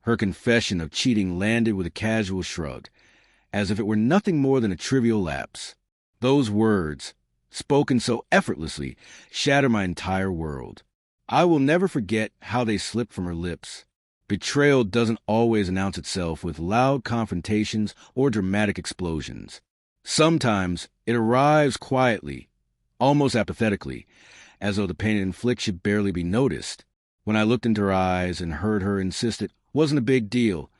Her confession of cheating landed with a casual shrug, as if it were nothing more than a trivial lapse. Those words, spoken so effortlessly, shattered my entire world. I will never forget how they slipped from her lips. Betrayal doesn't always announce itself with loud confrontations or dramatic explosions. Sometimes it arrives quietly, almost apathetically, as though the pain it inflicts should barely be noticed. When I looked into her eyes and heard her insist it wasn't a big deal,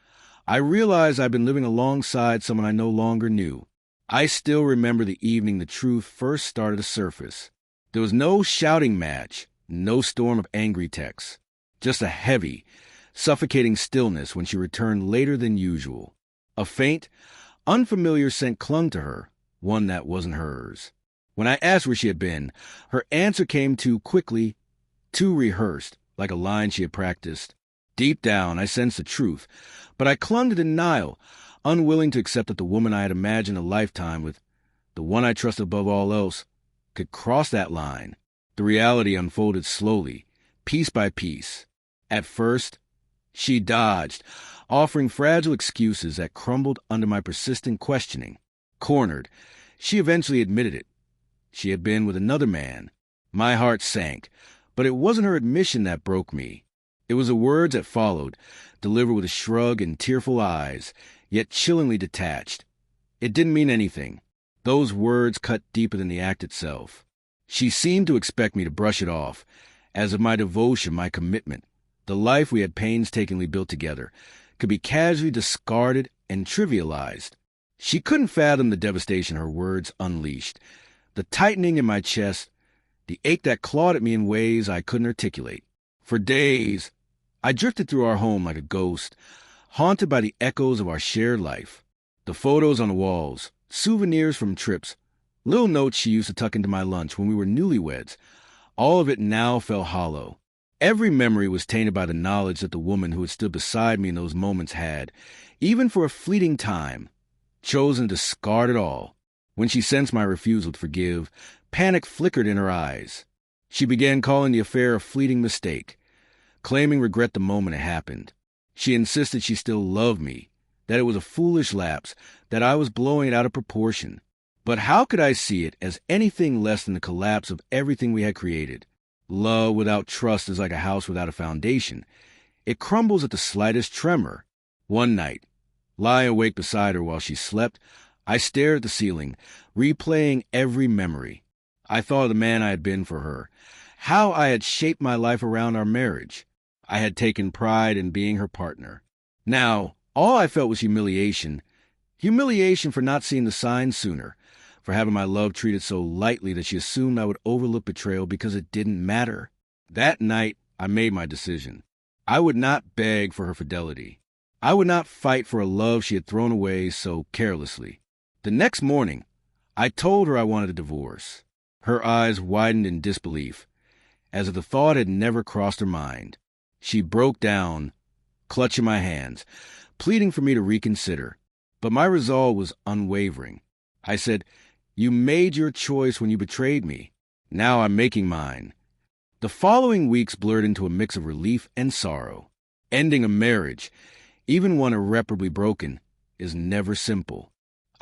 I realized I'd been living alongside someone I no longer knew. I still remember the evening the truth first started to surface. There was no shouting match, no storm of angry texts, just a heavy, suffocating stillness when she returned later than usual. A faint, unfamiliar scent clung to her, one that wasn't hers. When I asked where she had been, her answer came too quickly, too rehearsed, like a line she had practiced. Deep down, I sensed the truth, but I clung to denial, unwilling to accept that the woman I had imagined a lifetime with, the one I trusted above all else, could cross that line. The reality unfolded slowly, piece by piece. At first, she dodged, offering fragile excuses that crumbled under my persistent questioning. Cornered, she eventually admitted it. She had been with another man. My heart sank, but it wasn't her admission that broke me. It was the words that followed, delivered with a shrug and tearful eyes, yet chillingly detached. It didn't mean anything. Those words cut deeper than the act itself. She seemed to expect me to brush it off, as if my devotion, my commitment, the life we had painstakingly built together, could be casually discarded and trivialized. She couldn't fathom the devastation her words unleashed, the tightening in my chest, the ache that clawed at me in ways I couldn't articulate. For days, I drifted through our home like a ghost, haunted by the echoes of our shared life. The photos on the walls, souvenirs from trips, little notes she used to tuck into my lunch when we were newlyweds, all of it now fell hollow. Every memory was tainted by the knowledge that the woman who had stood beside me in those moments had, even for a fleeting time, chosen to discard it all. When she sensed my refusal to forgive, panic flickered in her eyes. She began calling the affair a fleeting mistake, claiming regret the moment it happened. She insisted she still loved me, that it was a foolish lapse, that I was blowing it out of proportion. But how could I see it as anything less than the collapse of everything we had created? Love without trust is like a house without a foundation. It crumbles at the slightest tremor. One night, lying awake beside her while she slept, I stared at the ceiling, replaying every memory. I thought of the man I had been for her, how I had shaped my life around our marriage. I had taken pride in being her partner. Now, all I felt was humiliation. Humiliation for not seeing the signs sooner, for having my love treated so lightly that she assumed I would overlook betrayal because it didn't matter. That night, I made my decision. I would not beg for her fidelity. I would not fight for a love she had thrown away so carelessly. The next morning, I told her I wanted a divorce. Her eyes widened in disbelief, as if the thought had never crossed her mind. She broke down, clutching my hands, pleading for me to reconsider. But my resolve was unwavering. I said, "You made your choice when you betrayed me. Now I'm making mine." The following weeks blurred into a mix of relief and sorrow. Ending a marriage, even one irreparably broken, is never simple.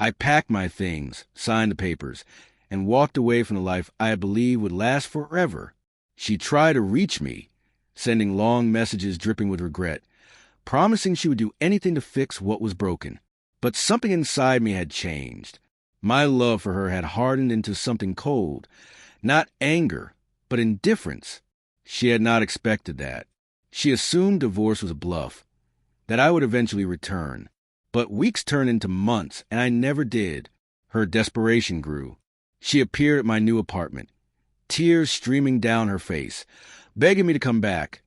I packed my things, signed the papers, and walked away from the life I had believed would last forever. She tried to reach me, sending long messages dripping with regret, promising she would do anything to fix what was broken. But something inside me had changed. My love for her had hardened into something cold, not anger, but indifference. She had not expected that. She assumed divorce was a bluff, that I would eventually return. But weeks turned into months, and I never did. Her desperation grew. She appeared at my new apartment, tears streaming down her face, begging me to come back,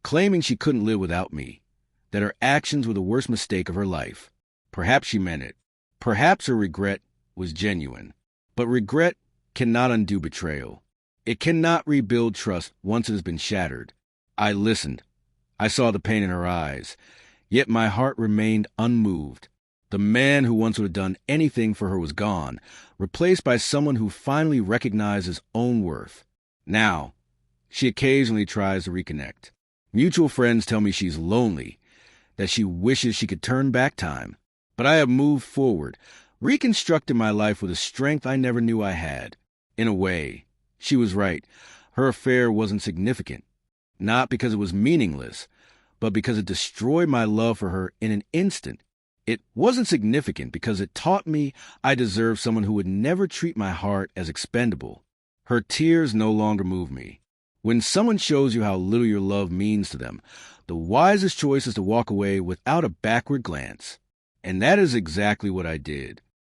claiming she couldn't live without me, that her actions were the worst mistake of her life. Perhaps she meant it. Perhaps her regret was genuine. But regret cannot undo betrayal. It cannot rebuild trust once it has been shattered. I listened. I saw the pain in her eyes. Yet my heart remained unmoved. The man who once would have done anything for her was gone, replaced by someone who finally recognized his own worth. Now, she occasionally tries to reconnect. Mutual friends tell me she's lonely, that she wishes she could turn back time. But I have moved forward, reconstructed my life with a strength I never knew I had. In a way, she was right. Her affair wasn't significant. Not because it was meaningless, but because it destroyed my love for her in an instant. It wasn't significant because it taught me I deserved someone who would never treat my heart as expendable. Her tears no longer move me. When someone shows you how little your love means to them, the wisest choice is to walk away without a backward glance. And that is exactly what I did.